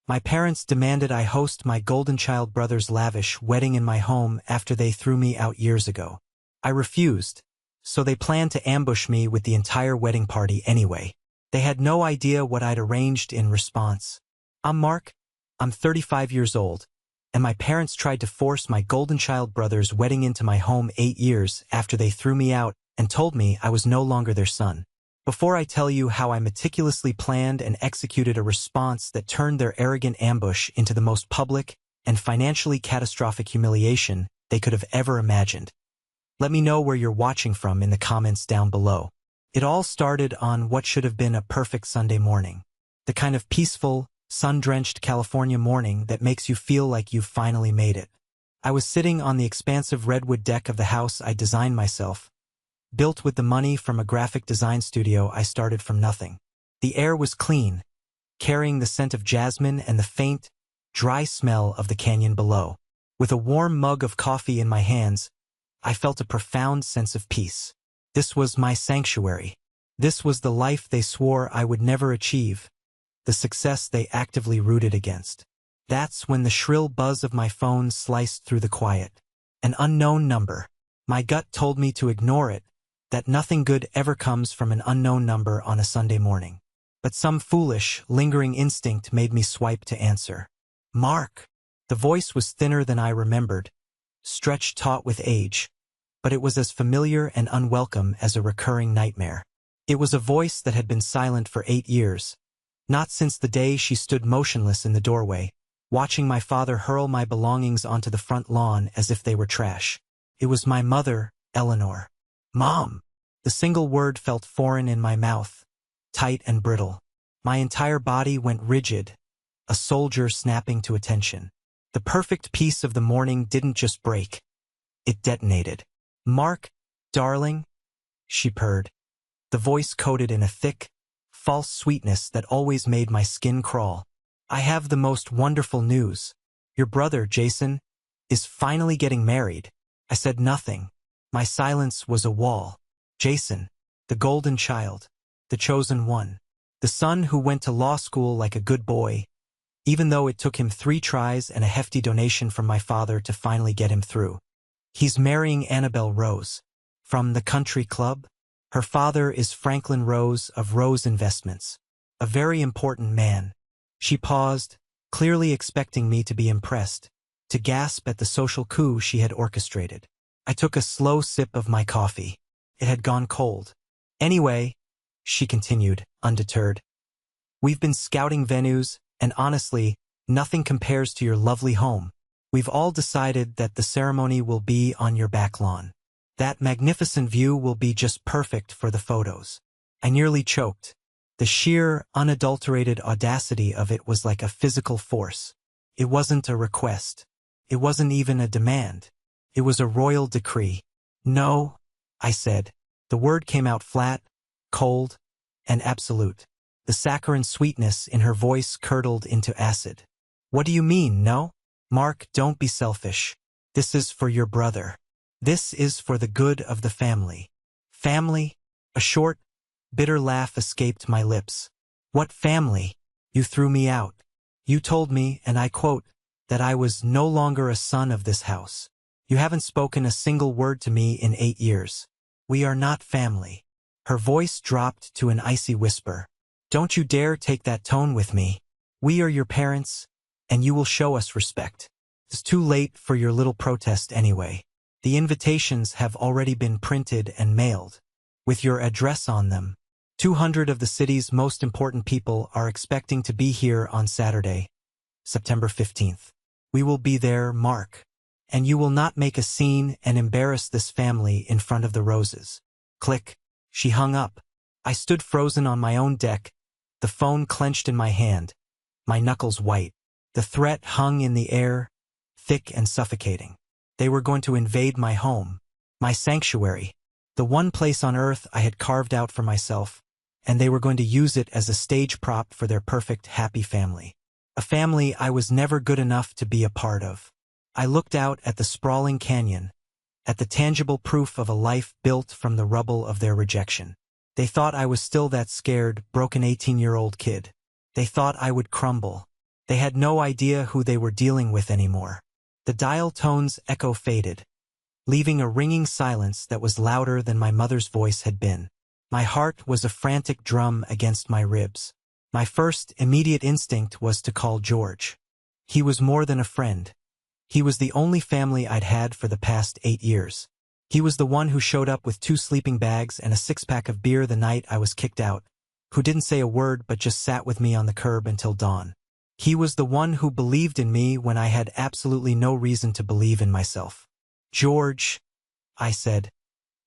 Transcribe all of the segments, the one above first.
My parents demanded I host my golden child brother's lavish wedding in my home after they threw me out years ago. I refused, so they planned to ambush me with the entire wedding party anyway. They had no idea what I'd arranged in response. I'm Mark. I'm 35 years old, and my parents tried to force my golden child brother's wedding into my home 8 years after they threw me out and told me I was no longer their son. Before I tell you how I meticulously planned and executed a response that turned their arrogant ambush into the most public and financially catastrophic humiliation they could have ever imagined, let me know where you're watching from in the comments down below. It all started on what should have been a perfect Sunday morning. The kind of peaceful, sun-drenched California morning that makes you feel like you've finally made it. I was sitting on the expansive redwood deck of the house I designed myself, built with the money from a graphic design studio I started from nothing. The air was clean, carrying the scent of jasmine and the faint, dry smell of the canyon below. With a warm mug of coffee in my hands, I felt a profound sense of peace. This was my sanctuary. This was the life they swore I would never achieve, the success they actively rooted against. That's when the shrill buzz of my phone sliced through the quiet. An unknown number. My gut told me to ignore it, that nothing good ever comes from an unknown number on a Sunday morning. But some foolish, lingering instinct made me swipe to answer. Mark! The voice was thinner than I remembered, stretched taut with age, but it was as familiar and unwelcome as a recurring nightmare. It was a voice that had been silent for 8 years, not since the day she stood motionless in the doorway, watching my father hurl my belongings onto the front lawn as if they were trash. It was my mother, Eleanor. Mom! The single word felt foreign in my mouth, tight and brittle. My entire body went rigid, a soldier snapping to attention. The perfect peace of the morning didn't just break. It detonated. Mark, darling, she purred, the voice coated in a thick, false sweetness that always made my skin crawl. I have the most wonderful news. Your brother, Jason, is finally getting married. I said nothing. My silence was a wall. Jason, the golden child, the chosen one, the son who went to law school like a good boy, even though it took him 3 tries and a hefty donation from my father to finally get him through. He's marrying Annabelle Rose. From the country club? Her father is Franklin Rose of Rose Investments, a very important man. She paused, clearly expecting me to be impressed, to gasp at the social coup she had orchestrated. I took a slow sip of my coffee. It had gone cold. Anyway, she continued, undeterred, we've been scouting venues, and honestly, nothing compares to your lovely home. We've all decided that the ceremony will be on your back lawn. That magnificent view will be just perfect for the photos. I nearly choked. The sheer, unadulterated audacity of it was like a physical force. It wasn't a request. It wasn't even a demand. It was a royal decree. No, I said. The word came out flat, cold, and absolute. The saccharine sweetness in her voice curdled into acid. What do you mean, no? Mark, don't be selfish. This is for your brother. This is for the good of the family. Family? A short, bitter laugh escaped my lips. What family? You threw me out. You told me, and I quote, that I was no longer a son of this house. You haven't spoken a single word to me in 8 years. We are not family. Her voice dropped to an icy whisper. Don't you dare take that tone with me. We are your parents, and you will show us respect. It's too late for your little protest anyway. The invitations have already been printed and mailed, with your address on them. 200 of the city's most important people are expecting to be here on Saturday, September 15th. We will be there, Mark. And you will not make a scene and embarrass this family in front of the Roses. Click. She hung up. I stood frozen on my own deck, the phone clenched in my hand, my knuckles white. The threat hung in the air, thick and suffocating. They were going to invade my home, my sanctuary, the one place on earth I had carved out for myself, and they were going to use it as a stage prop for their perfect, happy family. A family I was never good enough to be a part of. I looked out at the sprawling canyon, at the tangible proof of a life built from the rubble of their rejection. They thought I was still that scared, broken 18-year-old kid. They thought I would crumble. They had no idea who they were dealing with anymore. The dial tone's echo faded, leaving a ringing silence that was louder than my mother's voice had been. My heart was a frantic drum against my ribs. My first immediate instinct was to call George. He was more than a friend. He was the only family I'd had for the past 8 years. He was the one who showed up with 2 sleeping bags and a 6-pack of beer the night I was kicked out, who didn't say a word but just sat with me on the curb until dawn. He was the one who believed in me when I had absolutely no reason to believe in myself. "George," I said.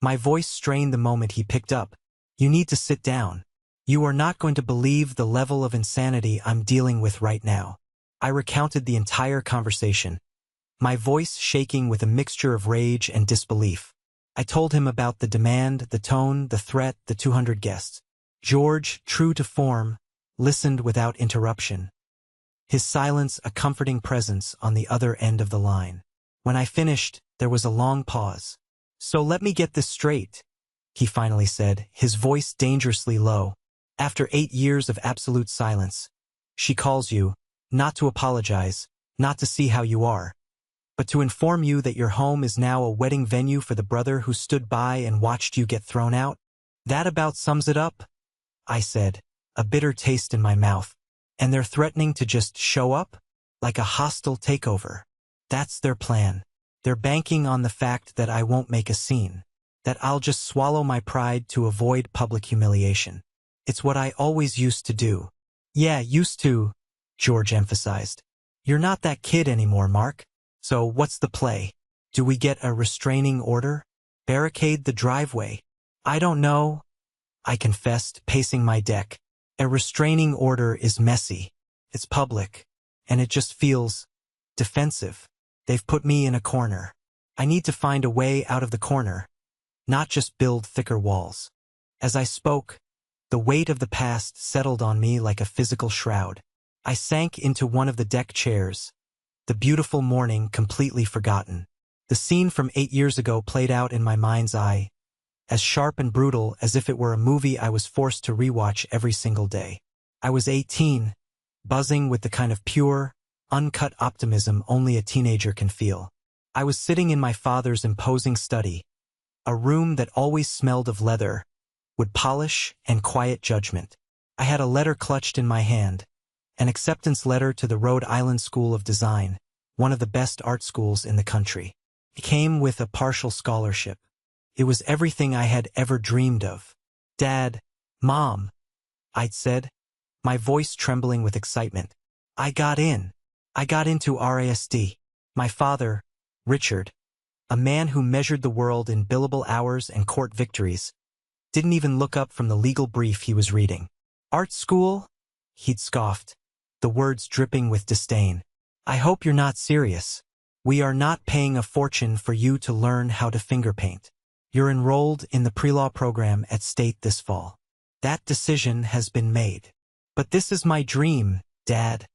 My voice strained the moment he picked up. "You need to sit down. You are not going to believe the level of insanity I'm dealing with right now." I recounted the entire conversation, my voice shaking with a mixture of rage and disbelief. I told him about the demand, the tone, the threat, the 200 guests. George, true to form, listened without interruption, his silence a comforting presence on the other end of the line. When I finished, there was a long pause. "So let me get this straight," he finally said, his voice dangerously low. "After 8 years of absolute silence, she calls you, not to apologize, not to see how you are, but to inform you that your home is now a wedding venue for the brother who stood by and watched you get thrown out? That about sums it up," I said, a bitter taste in my mouth. "And they're threatening to just show up? Like a hostile takeover. That's their plan. They're banking on the fact that I won't make a scene, that I'll just swallow my pride to avoid public humiliation. It's what I always used to do." "Yeah, used to," George emphasized. "You're not that kid anymore, Mark. So what's the play? Do we get a restraining order? Barricade the driveway?" "I don't know," I confessed, pacing my deck. "A restraining order is messy. It's public. And it just feels defensive. They've put me in a corner. I need to find a way out of the corner, not just build thicker walls." As I spoke, the weight of the past settled on me like a physical shroud. I sank into one of the deck chairs, the beautiful morning completely forgotten. The scene from 8 years ago played out in my mind's eye, as sharp and brutal as if it were a movie I was forced to rewatch every single day. I was 18, buzzing with the kind of pure, uncut optimism only a teenager can feel. I was sitting in my father's imposing study, a room that always smelled of leather, wood polish, and quiet judgment. I had a letter clutched in my hand, an acceptance letter to the Rhode Island School of Design, one of the best art schools in the country. It came with a partial scholarship. It was everything I had ever dreamed of. "Dad, Mom," I'd said, my voice trembling with excitement. I got in. I got into RISD. My father, Richard, a man who measured the world in billable hours and court victories, didn't even look up from the legal brief he was reading. "Art school?" he'd scoffed, the words dripping with disdain. "I hope you're not serious. We are not paying a fortune for you to learn how to finger paint. You're enrolled in the pre-law program at State this fall. That decision has been made." "But this is my dream, Dad,"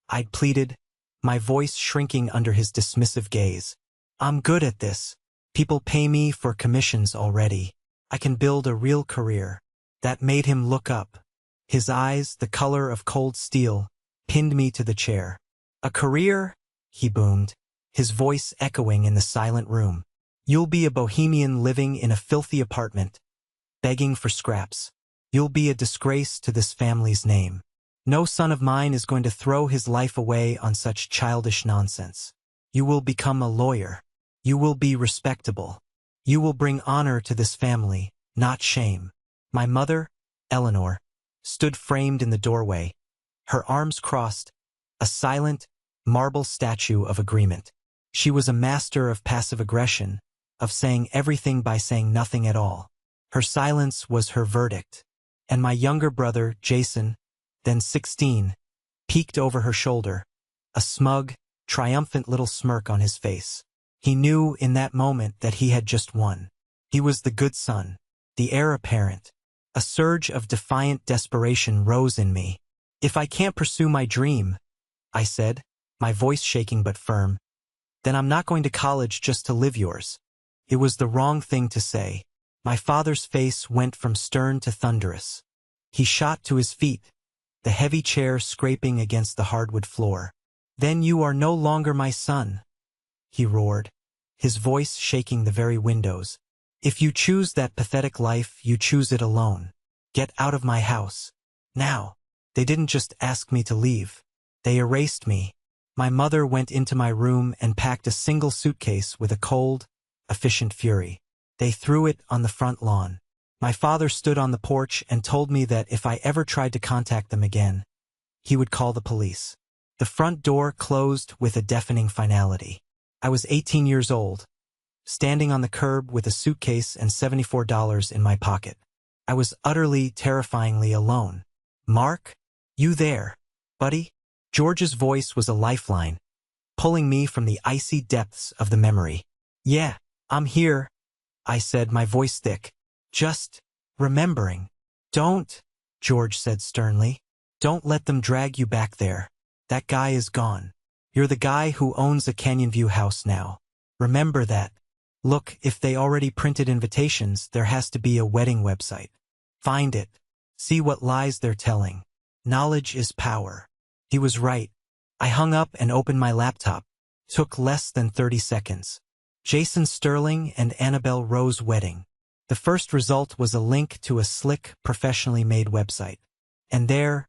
I'd pleaded, my voice shrinking under his dismissive gaze. "I'm good at this. People pay me for commissions already. I can build a real career." That made him look up. His eyes, the color of cold steel, pinned me to the chair. "A career?" he boomed, his voice echoing in the silent room. "You'll be a bohemian living in a filthy apartment, begging for scraps. You'll be a disgrace to this family's name. No son of mine is going to throw his life away on such childish nonsense. You will become a lawyer. You will be respectable. You will bring honor to this family, not shame." My mother, Eleanor, stood framed in the doorway, her arms crossed, a silent, marble statue of agreement. She was a master of passive aggression, of saying everything by saying nothing at all. Her silence was her verdict. And my younger brother, Jason, then 16, peeked over her shoulder, a smug, triumphant little smirk on his face. He knew in that moment that he had just won. He was the good son, the heir apparent. A surge of defiant desperation rose in me. "If I can't pursue my dream," I said, my voice shaking but firm, "then I'm not going to college just to live yours." It was the wrong thing to say. My father's face went from stern to thunderous. He shot to his feet, the heavy chair scraping against the hardwood floor. "Then you are no longer my son," he roared, his voice shaking the very windows. "If you choose that pathetic life, you choose it alone. Get out of my house. Now." They didn't just ask me to leave. They erased me. My mother went into my room and packed a single suitcase with a cold, efficient fury. They threw it on the front lawn. My father stood on the porch and told me that if I ever tried to contact them again, he would call the police. The front door closed with a deafening finality. I was 18 years old, standing on the curb with a suitcase and $74 in my pocket. I was utterly, terrifyingly alone. "Mark? You there? Buddy?" George's voice was a lifeline, pulling me from the icy depths of the memory. "Yeah, I'm here," I said, my voice thick. "Just remembering." "Don't," George said sternly. "Don't let them drag you back there. That guy is gone. You're the guy who owns a Canyon View house now. Remember that. Look, if they already printed invitations, there has to be a wedding website. Find it. See what lies they're telling. Knowledge is power." He was right. I hung up and opened my laptop. Took less than 30 seconds. Jason Sterling and Annabelle Rose wedding. The first result was a link to a slick, professionally made website. And there,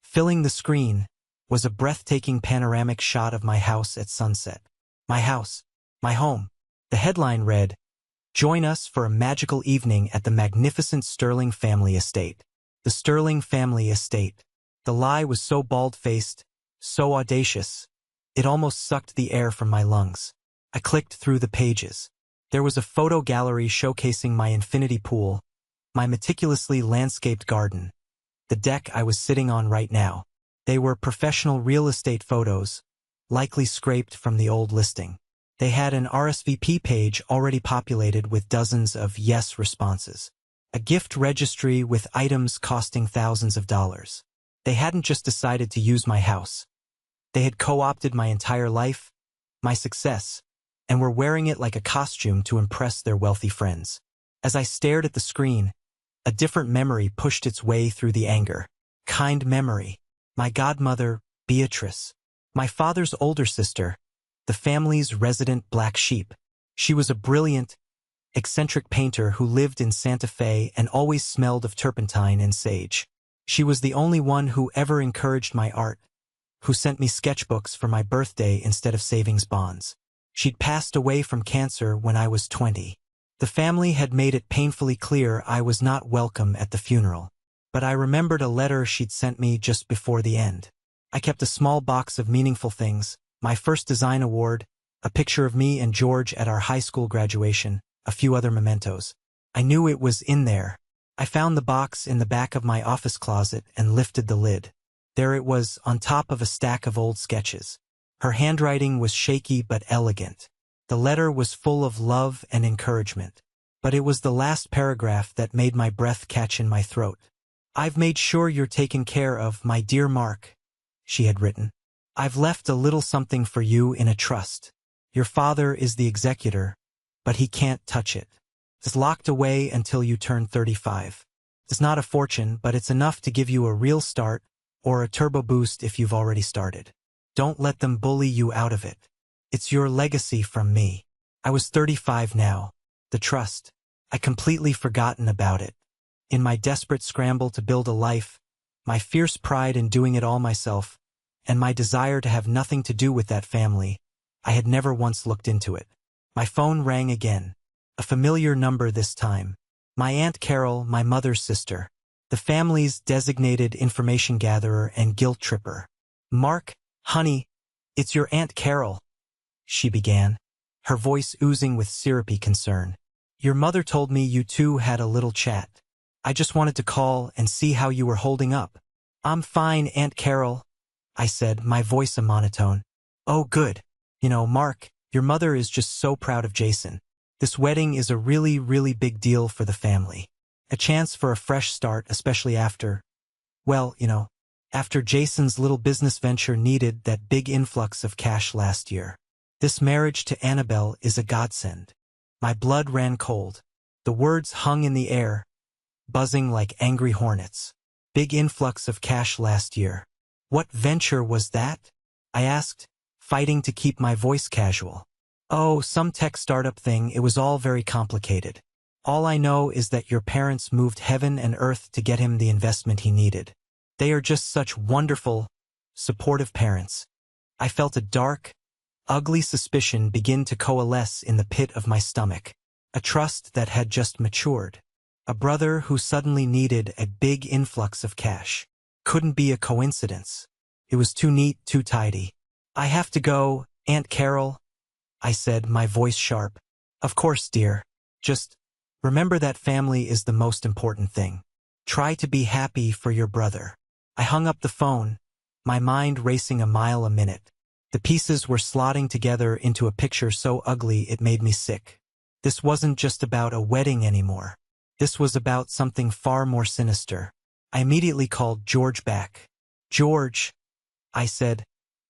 filling the screen, was a breathtaking panoramic shot of my house at sunset. My house. My home. The headline read, "Join us for a magical evening at the magnificent Sterling family estate." The Sterling family estate. The lie was so bald-faced, so audacious, it almost sucked the air from my lungs. I clicked through the pages. There was a photo gallery showcasing my infinity pool, my meticulously landscaped garden, the deck I was sitting on right now. They were professional real estate photos, likely scraped from the old listing. They had an RSVP page already populated with dozens of yes responses. A gift registry with items costing thousands of dollars. They hadn't just decided to use my house. They had co-opted my entire life, my success, and were wearing it like a costume to impress their wealthy friends. As I stared at the screen, a different memory pushed its way through the anger. Kind memory. My godmother, Beatrice. My father's older sister, the family's resident black sheep. She was a brilliant, eccentric painter who lived in Santa Fe and always smelled of turpentine and sage. She was the only one who ever encouraged my art, who sent me sketchbooks for my birthday instead of savings bonds. She'd passed away from cancer when I was 20. The family had made it painfully clear I was not welcome at the funeral. But I remembered a letter she'd sent me just before the end. I kept a small box of meaningful things, my first design award, a picture of me and George at our high school graduation, a few other mementos. I knew it was in there. I found the box in the back of my office closet and lifted the lid. There it was, on top of a stack of old sketches. Her handwriting was shaky but elegant. The letter was full of love and encouragement. But it was the last paragraph that made my breath catch in my throat. "I've made sure you're taken care of, my dear Mark," she had written. "I've left a little something for you in a trust. Your father is the executor, but he can't touch it. It's locked away until you turn 35. It's not a fortune, but it's enough to give you a real start or a turbo boost if you've already started. Don't let them bully you out of it. It's your legacy from me." I was 35 now. The trust. I'd completely forgotten about it. In my desperate scramble to build a life, my fierce pride in doing it all myself, and my desire to have nothing to do with that family, I had never once looked into it. My phone rang again. A familiar number this time. My Aunt Carol, my mother's sister. The family's designated information gatherer and guilt tripper. "Mark, honey, it's your Aunt Carol," she began, her voice oozing with syrupy concern. "Your mother told me you two had a little chat. I just wanted to call and see how you were holding up." "I'm fine, Aunt Carol," I said, my voice a monotone. "Oh, good. You know, Mark, your mother is just so proud of Jason. This wedding is a really, really big deal for the family. A chance for a fresh start, especially after, well, after Jason's little business venture needed that big influx of cash last year. This marriage to Annabelle is a godsend." My blood ran cold. The words hung in the air, buzzing like angry hornets. Big influx of cash last year. What venture was that? I asked, fighting to keep my voice casual. Oh, some tech startup thing. It was all very complicated. All I know is that your parents moved heaven and earth to get him the investment he needed. They are just such wonderful, supportive parents. I felt a dark, ugly suspicion begin to coalesce in the pit of my stomach. A trust that had just matured. A brother who suddenly needed a big influx of cash. Couldn't be a coincidence. It was too neat, too tidy. I have to go, Aunt Carol, I said, my voice sharp. Of course, dear. Just remember that family is the most important thing. Try to be happy for your brother. I hung up the phone, my mind racing a mile a minute. The pieces were slotting together into a picture so ugly it made me sick. This wasn't just about a wedding anymore. This was about something far more sinister. I immediately called George back. George, I said,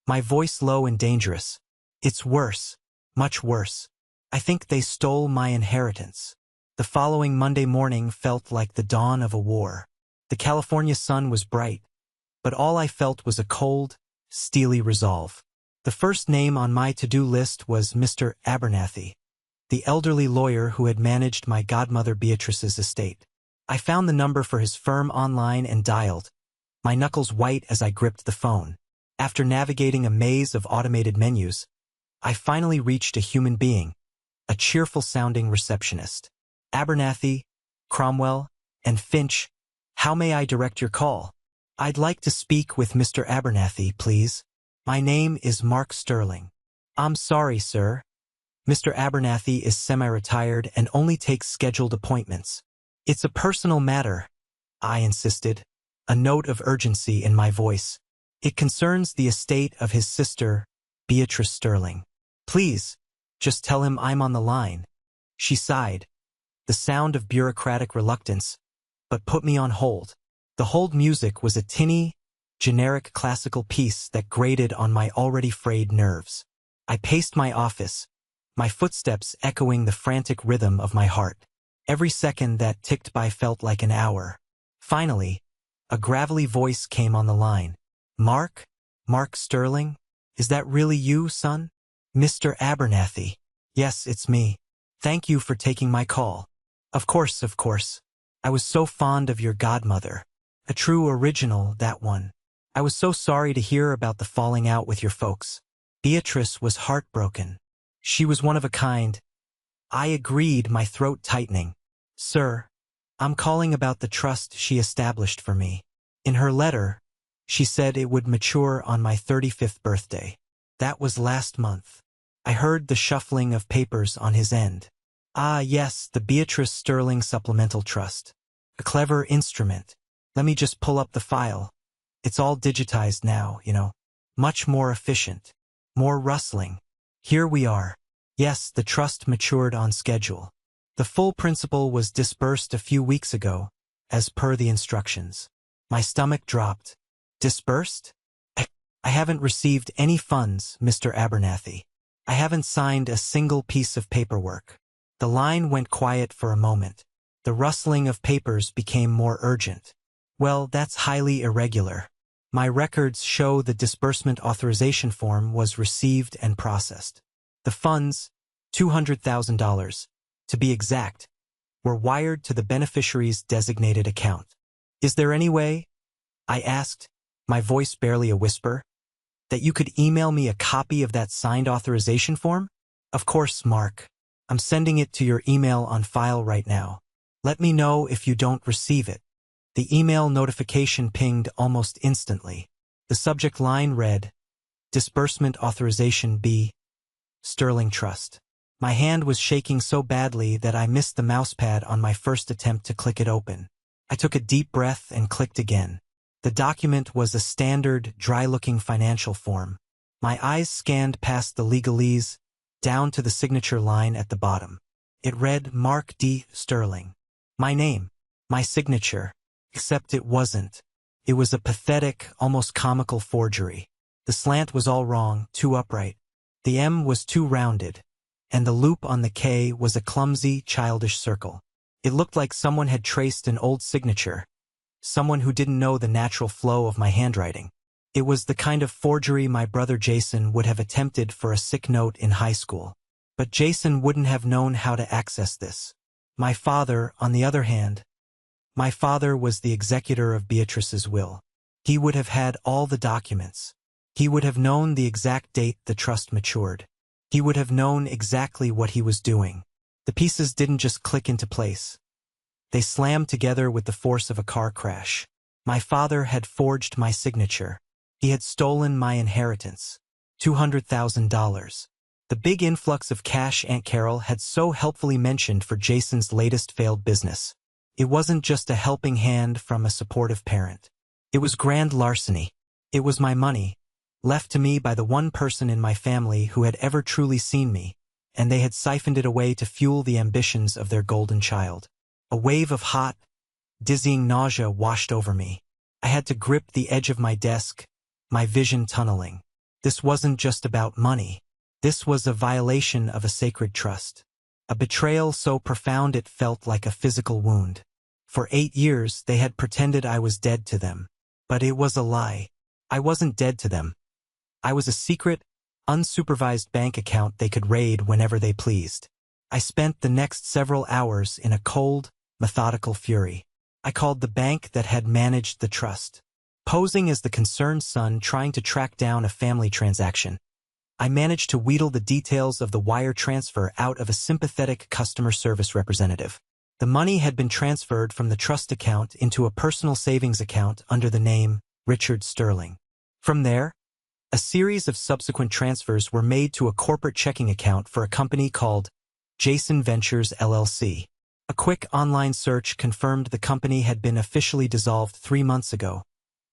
my voice low and dangerous. It's worse, much worse. I think they stole my inheritance. The following Monday morning felt like the dawn of a war. The California sun was bright, but all I felt was a cold, steely resolve. The first name on my to-do list was Mr. Abernathy, the elderly lawyer who had managed my godmother Beatrice's estate. I found the number for his firm online and dialed, my knuckles white as I gripped the phone. After navigating a maze of automated menus, I finally reached a human being, a cheerful-sounding receptionist. Abernathy, Cromwell, and Finch, how may I direct your call? I'd like to speak with Mr. Abernathy, please. My name is Mark Sterling. I'm sorry, sir. Mr. Abernathy is semi-retired and only takes scheduled appointments. It's a personal matter, I insisted, a note of urgency in my voice. It concerns the estate of his sister, Beatrice Sterling. Please, just tell him I'm on the line. She sighed, the sound of bureaucratic reluctance, but put me on hold. The hold music was a tinny, generic classical piece that grated on my already frayed nerves. I paced my office, my footsteps echoing the frantic rhythm of my heart. Every second that ticked by felt like an hour. Finally, a gravelly voice came on the line. Mark? Mark Sterling? Is that really you, son? Mr. Abernathy. Yes, it's me. Thank you for taking my call. Of course, of course. I was so fond of your godmother. A true original, that one. I was so sorry to hear about the falling out with your folks. Beatrice was heartbroken. She was one of a kind. I agreed, my throat tightening. Sir, I'm calling about the trust she established for me. In her letter, she said it would mature on my 35th birthday. That was last month. I heard the shuffling of papers on his end. Ah, yes, the Beatrice Sterling Supplemental Trust. A clever instrument. Let me just pull up the file. It's all digitized now, you know. Much more efficient. More rustling. Here we are. Yes, the trust matured on schedule. The full principal was disbursed a few weeks ago, as per the instructions. My stomach dropped. Disbursed? I haven't received any funds, Mr. Abernathy. I haven't signed a single piece of paperwork. The line went quiet for a moment. The rustling of papers became more urgent. Well, that's highly irregular. My records show the disbursement authorization form was received and processed. The funds, $200,000, to be exact, were wired to the beneficiary's designated account. Is there any way, I asked, my voice barely a whisper, that you could email me a copy of that signed authorization form? Of course, Mark. I'm sending it to your email on file right now. Let me know if you don't receive it. The email notification pinged almost instantly. The subject line read, Disbursement Authorization B, Sterling Trust. My hand was shaking so badly that I missed the mousepad on my first attempt to click it open. I took a deep breath and clicked again. The document was a standard, dry-looking financial form. My eyes scanned past the legalese, down to the signature line at the bottom. It read Mark D. Sterling. My name, my signature, except it wasn't. It was a pathetic, almost comical forgery. The slant was all wrong, too upright. The M was too rounded, and the loop on the K was a clumsy, childish circle. It looked like someone had traced an old signature, someone who didn't know the natural flow of my handwriting. It was the kind of forgery my brother Jason would have attempted for a sick note in high school. But Jason wouldn't have known how to access this. My father, on the other hand, my father was the executor of Beatrice's will. He would have had all the documents. He would have known the exact date the trust matured. He would have known exactly what he was doing. The pieces didn't just click into place. They slammed together with the force of a car crash. My father had forged my signature. He had stolen my inheritance. $200,000. The big influx of cash Aunt Carol had so helpfully mentioned for Jason's latest failed business. It wasn't just a helping hand from a supportive parent. It was grand larceny. It was my money, left to me by the one person in my family who had ever truly seen me, and they had siphoned it away to fuel the ambitions of their golden child. A wave of hot, dizzying nausea washed over me. I had to grip the edge of my desk, my vision tunneling. This wasn't just about money. This was a violation of a sacred trust. A betrayal so profound it felt like a physical wound. For 8 years they had pretended I was dead to them. But it was a lie. I wasn't dead to them. I was a secret, unsupervised bank account they could raid whenever they pleased. I spent the next several hours in a cold, methodical fury. I called the bank that had managed the trust, posing as the concerned son trying to track down a family transaction. I managed to wheedle the details of the wire transfer out of a sympathetic customer service representative. The money had been transferred from the trust account into a personal savings account under the name Richard Sterling. From there, a series of subsequent transfers were made to a corporate checking account for a company called Jason Ventures LLC. A quick online search confirmed the company had been officially dissolved 3 months ago.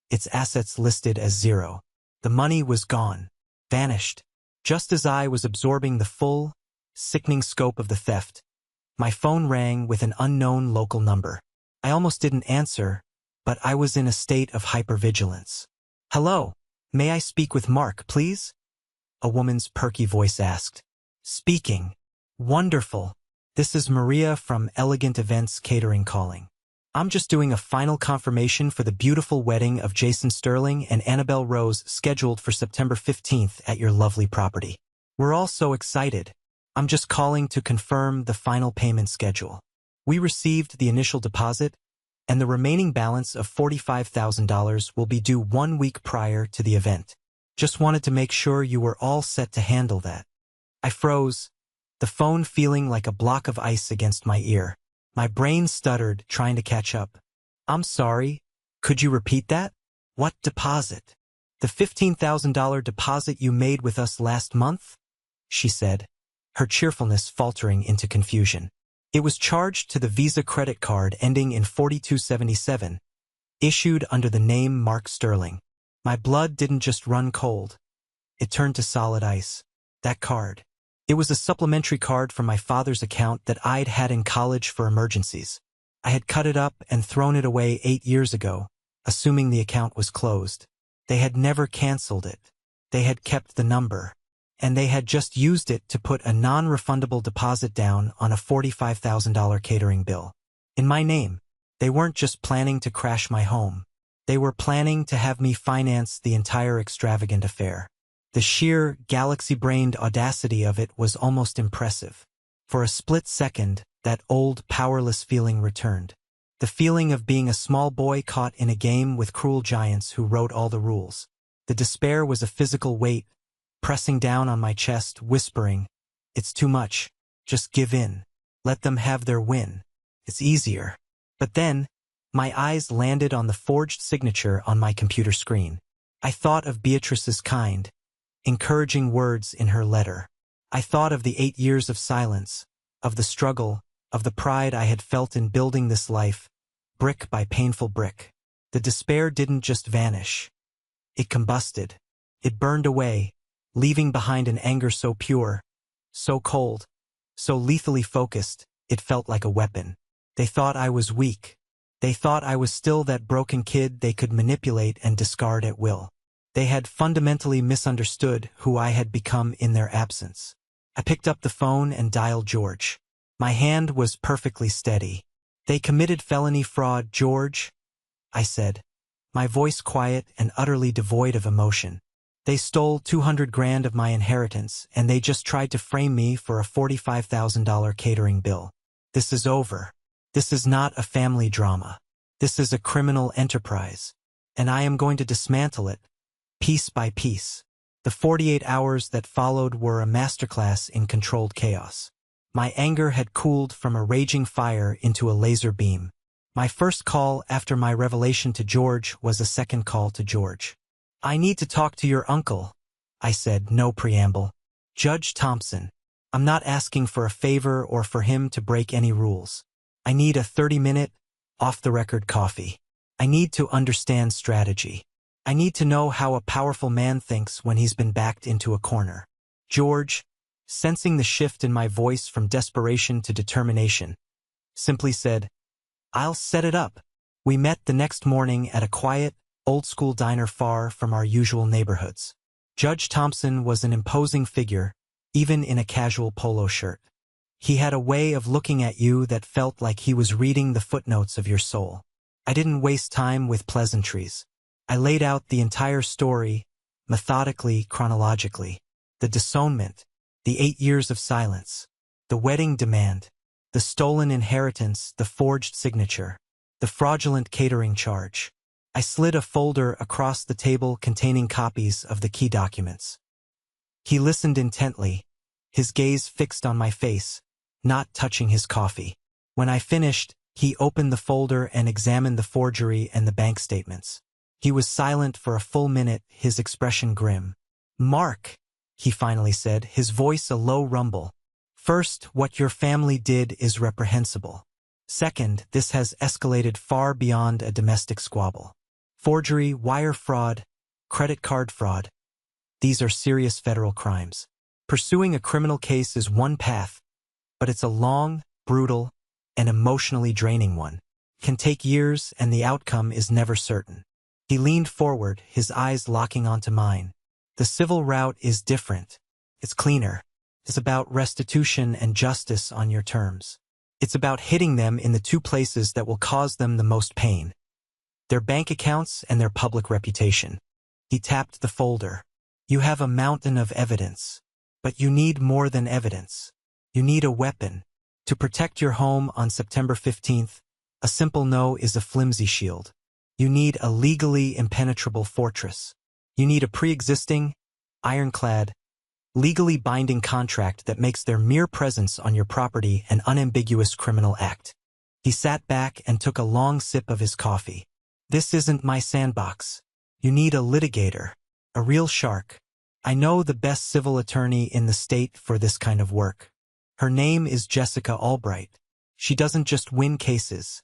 Its assets listed as zero. The money was gone, vanished. Just as I was absorbing the full, sickening scope of the theft, my phone rang with an unknown local number. I almost didn't answer, but I was in a state of hypervigilance. "Hello, may I speak with Mark, please?" A woman's perky voice asked. "Speaking. Wonderful. This is Maria from Elegant Events Catering calling. I'm just doing a final confirmation for the beautiful wedding of Jason Sterling and Annabelle Rose scheduled for September 15th at your lovely property. We're all so excited. I'm just calling to confirm the final payment schedule. We received the initial deposit, and the remaining balance of $45,000 will be due 1 week prior to the event. Just wanted to make sure you were all set to handle that." I froze, the phone feeling like a block of ice against my ear. My brain stuttered, trying to catch up. "I'm sorry, could you repeat that?" "What deposit?" "The $15,000 deposit you made with us last month?" she said, her cheerfulness faltering into confusion. "It was charged to the Visa credit card ending in 4277, issued under the name Mark Sterling." My blood didn't just run cold. It turned to solid ice. That card. It was a supplementary card from my father's account that I'd had in college for emergencies. I had cut it up and thrown it away 8 years ago, assuming the account was closed. They had never canceled it. They had kept the number. And they had just used it to put a non-refundable deposit down on a $45,000 catering bill. In my name. They weren't just planning to crash my home. They were planning to have me finance the entire extravagant affair. The sheer, galaxy-brained audacity of it was almost impressive. For a split second, that old, powerless feeling returned. The feeling of being a small boy caught in a game with cruel giants who wrote all the rules. The despair was a physical weight, pressing down on my chest, whispering, "It's too much. Just give in. Let them have their win. It's easier." But then, my eyes landed on the forged signature on my computer screen. I thought of Beatrice's kind, encouraging words in her letter. I thought of the 8 years of silence, of the struggle, of the pride I had felt in building this life, brick by painful brick. The despair didn't just vanish. It combusted. It burned away, leaving behind an anger so pure, so cold, so lethally focused, it felt like a weapon. They thought I was weak. They thought I was still that broken kid they could manipulate and discard at will. They had fundamentally misunderstood who I had become in their absence. I picked up the phone and dialed George. My hand was perfectly steady. "They committed felony fraud, George," I said, my voice quiet and utterly devoid of emotion. They stole 200 grand of my inheritance, and they just tried to frame me for a $45,000 catering bill. This is over. This is not a family drama. This is a criminal enterprise. And I am going to dismantle it, piece by piece. The 48 hours that followed were a masterclass in controlled chaos. My anger had cooled from a raging fire into a laser beam. My first call after my revelation to George was a second call to George. I need to talk to your uncle, I said, no preamble. Judge Thompson. I'm not asking for a favor or for him to break any rules. I need a 30-minute, off-the-record coffee. I need to understand strategy. I need to know how a powerful man thinks when he's been backed into a corner. George, sensing the shift in my voice from desperation to determination, simply said, I'll set it up. We met the next morning at a quiet, old-school diner far from our usual neighborhoods. Judge Thompson was an imposing figure, even in a casual polo shirt. He had a way of looking at you that felt like he was reading the footnotes of your soul. I didn't waste time with pleasantries. I laid out the entire story, methodically, chronologically. The disownment, the 8 years of silence, the wedding demand, the stolen inheritance, the forged signature, the fraudulent catering charge. I slid a folder across the table containing copies of the key documents. He listened intently, his gaze fixed on my face, not touching his coffee. When I finished, he opened the folder and examined the forgery and the bank statements. He was silent for a full minute, his expression grim. Mark, he finally said, his voice a low rumble. First, what your family did is reprehensible. Second, this has escalated far beyond a domestic squabble. Forgery, wire fraud, credit card fraud. These are serious federal crimes. Pursuing a criminal case is one path, but it's a long, brutal, and emotionally draining one. Can take years, and the outcome is never certain. He leaned forward, his eyes locking onto mine. The civil route is different. It's cleaner. It's about restitution and justice on your terms. It's about hitting them in the two places that will cause them the most pain: their bank accounts and their public reputation. He tapped the folder. You have a mountain of evidence. But you need more than evidence. You need a weapon. To protect your home on September 15th, a simple no is a flimsy shield. You need a legally impenetrable fortress. You need a pre-existing, ironclad, legally binding contract that makes their mere presence on your property an unambiguous criminal act. He sat back and took a long sip of his coffee. This isn't my sandbox. You need a litigator, a real shark. I know the best civil attorney in the state for this kind of work. Her name is Jessica Albright. She doesn't just win cases.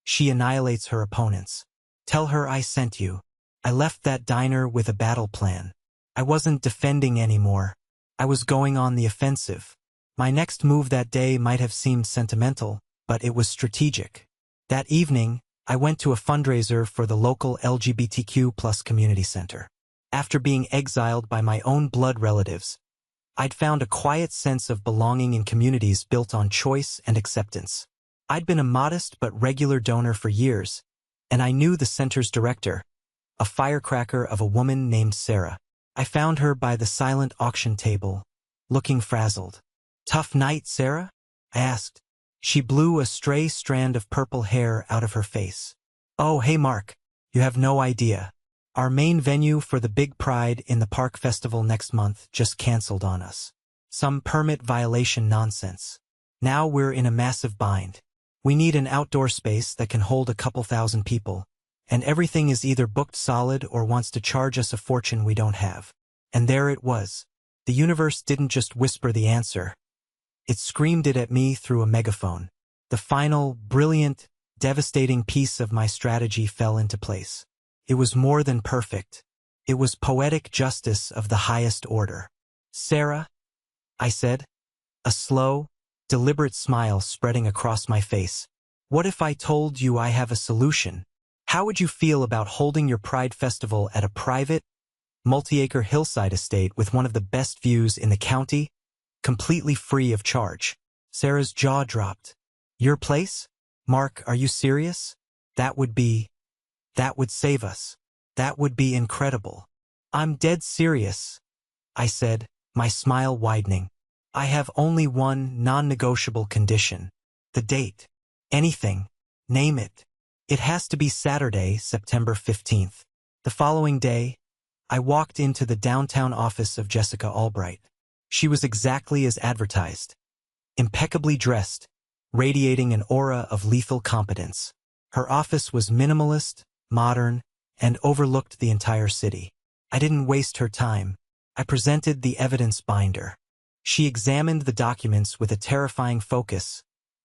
She annihilates her opponents. Tell her I sent you. I left that diner with a battle plan. I wasn't defending anymore. I was going on the offensive. My next move that day might have seemed sentimental, but it was strategic. That evening, I went to a fundraiser for the local LGBTQ+ community center. After being exiled by my own blood relatives, I'd found a quiet sense of belonging in communities built on choice and acceptance. I'd been a modest but regular donor for years, and I knew the center's director, a firecracker of a woman named Sarah. I found her by the silent auction table, looking frazzled. Tough night, Sarah? I asked. She blew a stray strand of purple hair out of her face. Oh, hey Mark, you have no idea. Our main venue for the big Pride in the Park festival next month just canceled on us. Some permit violation nonsense. Now we're in a massive bind. We need an outdoor space that can hold a couple thousand people, and everything is either booked solid or wants to charge us a fortune we don't have. And there it was. The universe didn't just whisper the answer. It screamed it at me through a megaphone. The final, brilliant, devastating piece of my strategy fell into place. It was more than perfect. It was poetic justice of the highest order. Sarah, I said, a slow, deliberate smile spreading across my face. What if I told you I have a solution? How would you feel about holding your Pride festival at a private, multi-acre hillside estate with one of the best views in the county, completely free of charge? Sarah's jaw dropped. Your place? Mark, are you serious? That would be... That would save us. That would be incredible. I'm dead serious, I said, my smile widening. I have only one non-negotiable condition. The date. Anything. Name it. It has to be Saturday, September 15th. The following day, I walked into the downtown office of Jessica Albright. She was exactly as advertised. Impeccably dressed, radiating an aura of lethal competence. Her office was minimalist, modern, and overlooked the entire city. I didn't waste her time. I presented the evidence binder. She examined the documents with a terrifying focus,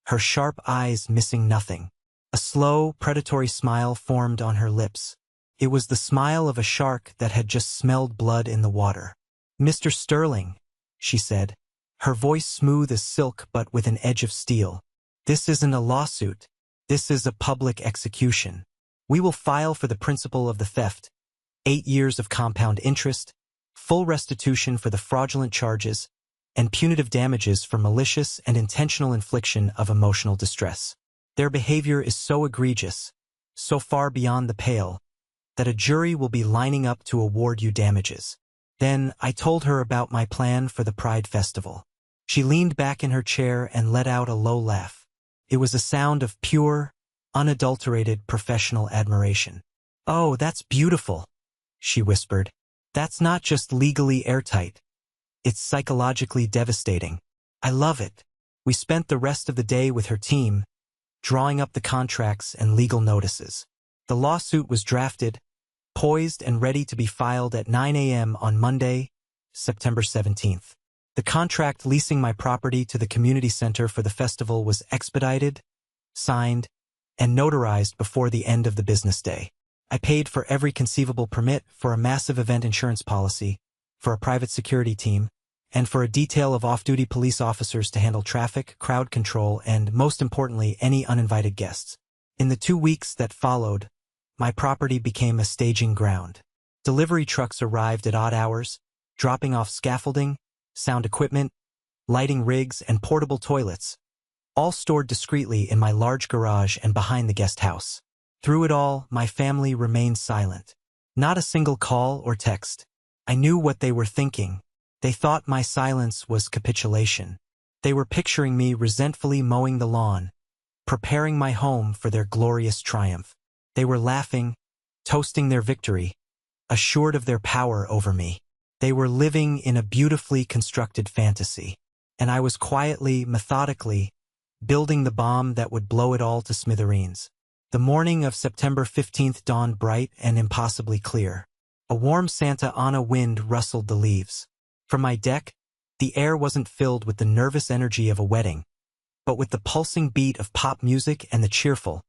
her sharp eyes missing nothing. A slow, predatory smile formed on her lips. It was the smile of a shark that had just smelled blood in the water. "Mr. Sterling," she said, her voice smooth as silk but with an edge of steel. "This isn't a lawsuit. This is a public execution. We will file for the principal of the theft, 8 years of compound interest, full restitution for the fraudulent charges, and punitive damages for malicious and intentional infliction of emotional distress. Their behavior is so egregious, so far beyond the pale, that a jury will be lining up to award you damages." Then I told her about my plan for the Pride Festival. She leaned back in her chair and let out a low laugh. It was a sound of pure, unadulterated professional admiration. "Oh, that's beautiful," she whispered. "That's not just legally airtight. It's psychologically devastating. I love it." We spent the rest of the day with her team, drawing up the contracts and legal notices. The lawsuit was drafted, poised and ready to be filed at 9 a.m. on Monday, September 17th. The contract leasing my property to the community center for the festival was expedited, signed, and notarized before the end of the business day. I paid for every conceivable permit, for a massive event insurance policy, for a private security team, and for a detail of off-duty police officers to handle traffic, crowd control, and, most importantly, any uninvited guests. In the 2 weeks that followed, my property became a staging ground. Delivery trucks arrived at odd hours, dropping off scaffolding, sound equipment, lighting rigs, and portable toilets, all stored discreetly in my large garage and behind the guest house. Through it all, my family remained silent. Not a single call or text. I knew what they were thinking. They thought my silence was capitulation. They were picturing me resentfully mowing the lawn, preparing my home for their glorious triumph. They were laughing, toasting their victory, assured of their power over me. They were living in a beautifully constructed fantasy, and I was quietly, methodically, building the bomb that would blow it all to smithereens. The morning of September 15th dawned bright and impossibly clear. A warm Santa Ana wind rustled the leaves. From my deck, the air wasn't filled with the nervous energy of a wedding, but with the pulsing beat of pop music and the cheerful,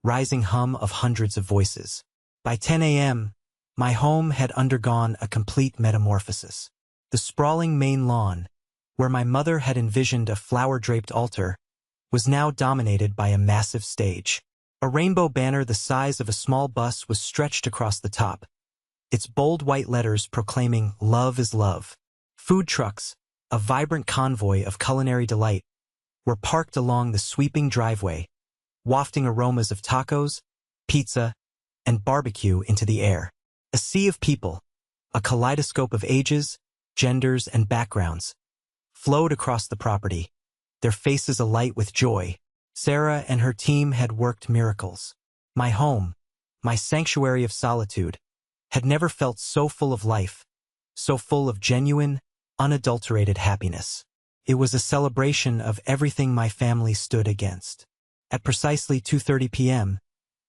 rising hum of hundreds of voices. By 10 a.m., my home had undergone a complete metamorphosis. The sprawling main lawn, where my mother had envisioned a flower-draped altar, was now dominated by a massive stage. A rainbow banner the size of a small bus was stretched across the top, its bold white letters proclaiming "Love is Love." Food trucks, a vibrant convoy of culinary delight, were parked along the sweeping driveway, wafting aromas of tacos, pizza, and barbecue into the air. A sea of people, a kaleidoscope of ages, genders, and backgrounds, flowed across the property, their faces alight with joy. Sarah and her team had worked miracles. My home, my sanctuary of solitude, had never felt so full of life, so full of genuine, unadulterated happiness. It was a celebration of everything my family stood against. At precisely 2:30 p.m.,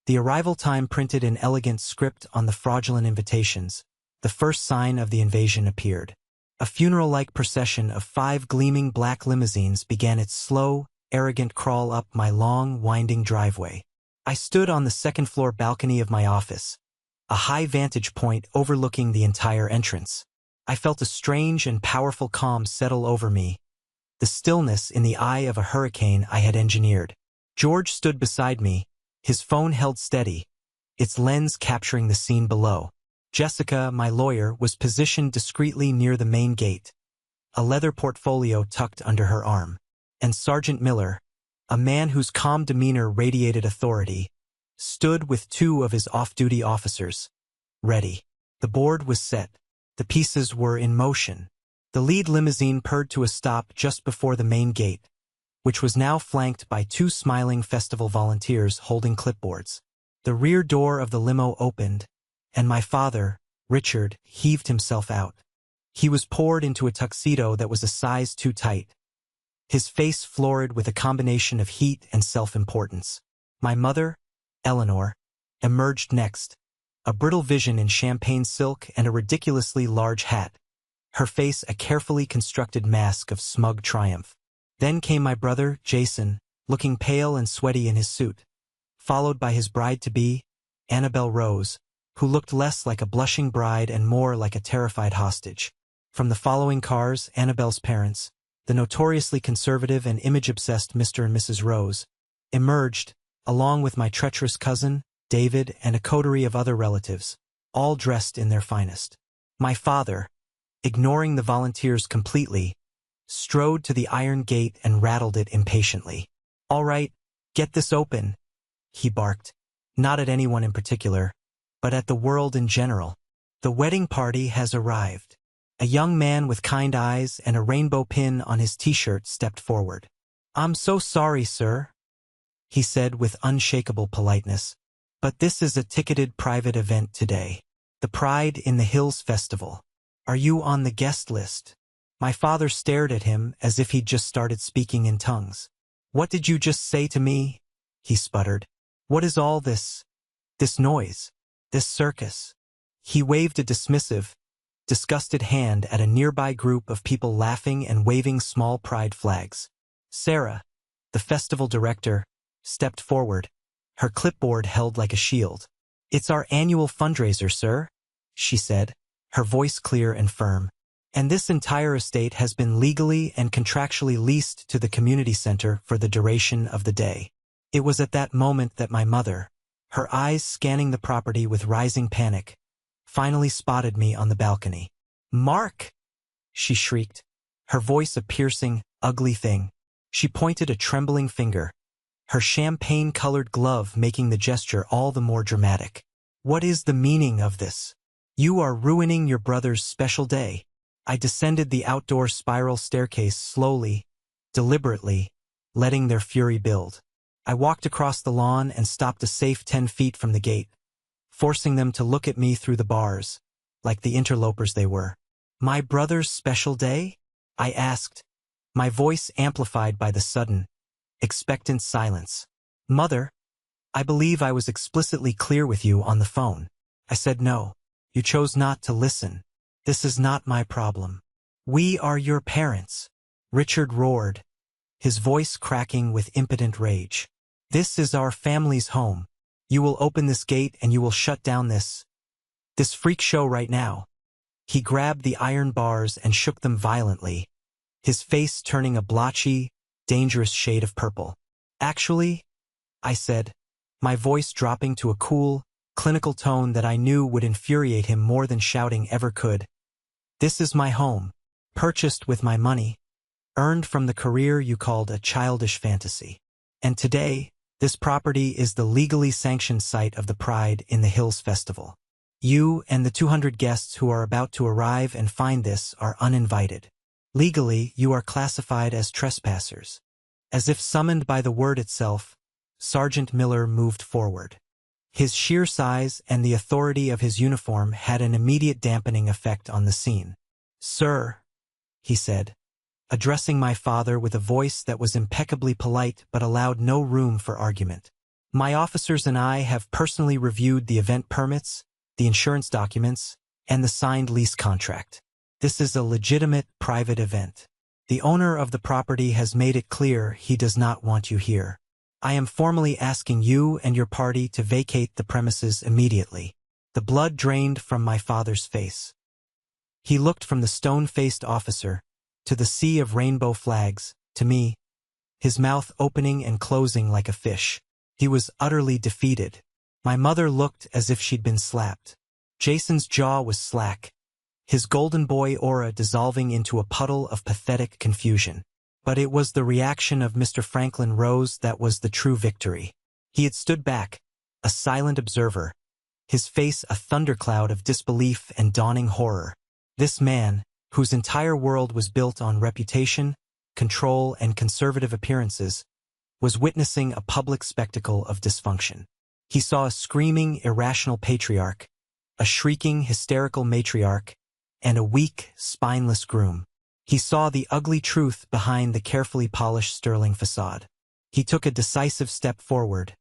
the arrival time printed in elegant script on the fraudulent invitations, the first sign of the invasion appeared. A funeral-like procession of 5 gleaming black limousines began its slow, arrogant crawl up my long, winding driveway. I stood on the second-floor balcony of my office, a high vantage point overlooking the entire entrance. I felt a strange and powerful calm settle over me, the stillness in the eye of a hurricane I had engineered. George stood beside me, his phone held steady, its lens capturing the scene below. Jessica, my lawyer, was positioned discreetly near the main gate, a leather portfolio tucked under her arm. And Sergeant Miller, a man whose calm demeanor radiated authority, stood with two of his off-duty officers, ready. The board was set. The pieces were in motion. The lead limousine purred to a stop just before the main gate, which was now flanked by two smiling festival volunteers holding clipboards. The rear door of the limo opened, and my father, Richard, heaved himself out. He was poured into a tuxedo that was a size too tight, his face florid with a combination of heat and self-importance. My mother, Eleanor, emerged next, a brittle vision in champagne silk and a ridiculously large hat, her face a carefully constructed mask of smug triumph. Then came my brother, Jason, looking pale and sweaty in his suit, followed by his bride-to-be, Annabelle Rose, who looked less like a blushing bride and more like a terrified hostage. From the following cars, Annabelle's parents, the notoriously conservative and image-obsessed Mr. and Mrs. Rose, emerged, along with my treacherous cousin, David, and a coterie of other relatives, all dressed in their finest. My father, ignoring the volunteers completely, strode to the iron gate and rattled it impatiently. "All right, get this open," he barked, not at anyone in particular, but at the world in general. "The wedding party has arrived." A young man with kind eyes and a rainbow pin on his t-shirt stepped forward. "I'm so sorry, sir," he said with unshakable politeness, "but this is a ticketed private event today. The Pride in the Hills Festival. Are you on the guest list?" My father stared at him as if he'd just started speaking in tongues. "What did you just say to me?" he sputtered. "What is all this noise? This circus?" He waved a dismissive, disgusted hand at a nearby group of people laughing and waving small pride flags. Sarah, the festival director, stepped forward, her clipboard held like a shield. "It's our annual fundraiser, sir," she said, her voice clear and firm. "And this entire estate has been legally and contractually leased to the community center for the duration of the day." It was at that moment that my mother, her eyes scanning the property with rising panic, finally spotted me on the balcony. "Mark!" she shrieked, her voice a piercing, ugly thing. She pointed a trembling finger, her champagne-colored glove making the gesture all the more dramatic. "What is the meaning of this? You are ruining your brother's special day." I descended the outdoor spiral staircase slowly, deliberately, letting their fury build. I walked across the lawn and stopped a safe 10 feet from the gate, forcing them to look at me through the bars, like the interlopers they were. "My brother's special day?" I asked, my voice amplified by the sudden, expectant silence. "Mother, I believe I was explicitly clear with you on the phone." I said no. "You chose not to listen. This is not my problem." "We are your parents," Richard roared, his voice cracking with impotent rage. "This is our family's home. You will open this gate and you will shut down this freak show right now." He grabbed the iron bars and shook them violently, his face turning a blotchy, dangerous shade of purple. "Actually," I said, my voice dropping to a cool, clinical tone that I knew would infuriate him more than shouting ever could, "this is my home, purchased with my money, earned from the career you called a childish fantasy. And today, this property is the legally sanctioned site of the Pride in the Hills Festival. You and the 200 guests who are about to arrive and find this are uninvited. Legally, you are classified as trespassers." As if summoned by the word itself, Sergeant Miller moved forward. His sheer size and the authority of his uniform had an immediate dampening effect on the scene. "Sir," he said, addressing my father with a voice that was impeccably polite but allowed no room for argument. "My officers and I have personally reviewed the event permits, the insurance documents, and the signed lease contract. This is a legitimate private event. The owner of the property has made it clear he does not want you here. I am formally asking you and your party to vacate the premises immediately." The blood drained from my father's face. He looked from the stone-faced officer to the sea of rainbow flags, to me, his mouth opening and closing like a fish. He was utterly defeated. My mother looked as if she'd been slapped. Jason's jaw was slack, his golden boy aura dissolving into a puddle of pathetic confusion. But it was the reaction of Mr. Franklin Rose that was the true victory. He had stood back, a silent observer, his face a thundercloud of disbelief and dawning horror. This man, whose entire world was built on reputation, control, and conservative appearances, was witnessing a public spectacle of dysfunction. He saw a screaming, irrational patriarch, a shrieking, hysterical matriarch, and a weak, spineless groom. He saw the ugly truth behind the carefully polished sterling facade. He took a decisive step forward,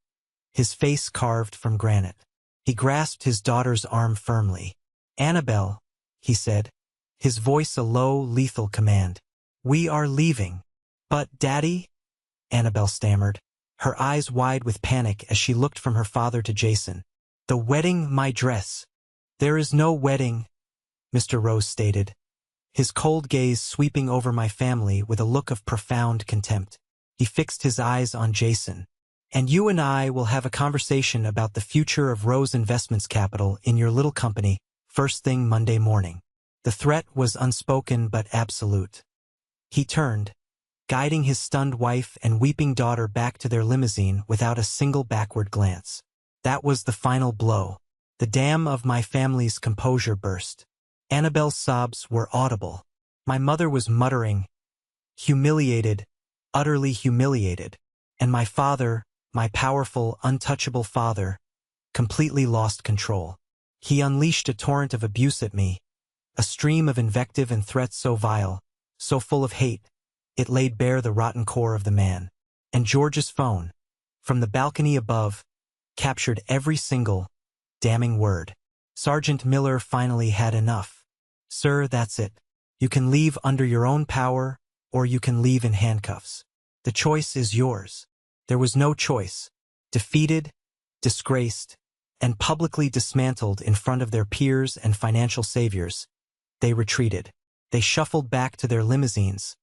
his face carved from granite. He grasped his daughter's arm firmly. "Annabelle," he said, his voice a low, lethal command. "We are leaving." "But, Daddy?" Annabelle stammered, her eyes wide with panic as she looked from her father to Jason. "The wedding, my dress." "There is no wedding," Mr. Rose stated, his cold gaze sweeping over my family with a look of profound contempt. He fixed his eyes on Jason. "And you and I will have a conversation about the future of Rose Investments Capital in your little company, first thing Monday morning." The threat was unspoken but absolute. He turned, guiding his stunned wife and weeping daughter back to their limousine without a single backward glance. That was the final blow. The dam of my family's composure burst. Annabelle's sobs were audible. My mother was muttering, "Humiliated, utterly humiliated." And my father, my powerful, untouchable father, completely lost control. He unleashed a torrent of abuse at me, a stream of invective and threats so vile, so full of hate, it laid bare the rotten core of the man. And George's phone, from the balcony above, captured every single, damning word. Sergeant Miller finally had enough. "Sir, that's it. You can leave under your own power, or you can leave in handcuffs. The choice is yours." There was no choice. Defeated, disgraced, and publicly dismantled in front of their peers and financial saviors, they retreated. They shuffled back to their limousines,